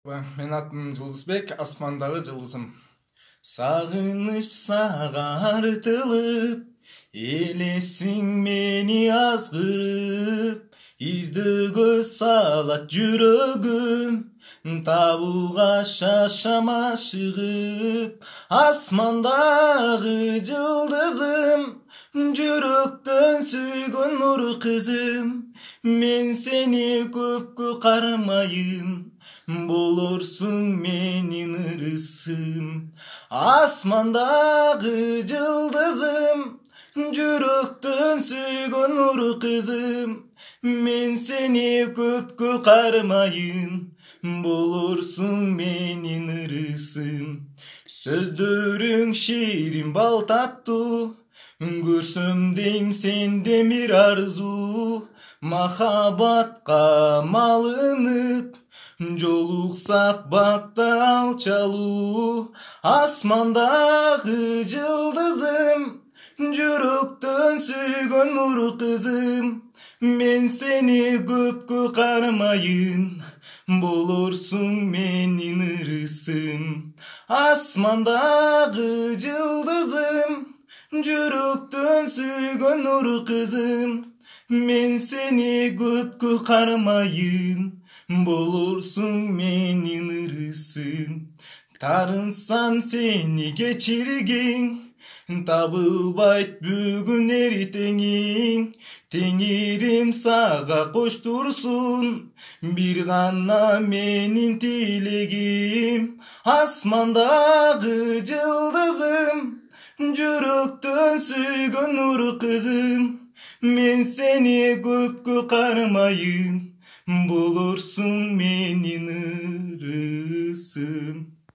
Мен атым Жылдызбек, асмандағы жылдызым. Сағыныш саға артылып, елесің мені азғырып, издігі салат жүрегім, табуға шашама шығып, асмандағы жылдызым, жүректен сүйген нұр қызым, мен сені көпке қармайын, болорсың менің ырысым. Асмандағы жылдызым, жүректен сүйген нұр қызым, мен сені көпке қармайын, болорсың менің ырысым. Сөздерің шерін бал татты, көрсем дейм сенде бір арзу, махаббатқа малынып, жолықсақ бақта алчалу. Асмандағы жылдызым, жүректен сүйген нұр қызым, мен сені көпке қармайын, болорсың менің ырысым. Асмандағы жылдызым, жүректен сүйген нұр қызым, мен сені көпке қармайын, болорсың менің ырысым. Тарынсам сені кечиргең, табылбайт бүгін ертеңің. Теңирим саға коштурсун, бир гана менин тилегим. Асмандағы жылдызым, жүректен сүйген нұр қызым, мен сені көпке қармайын, болорсың менин ырысым.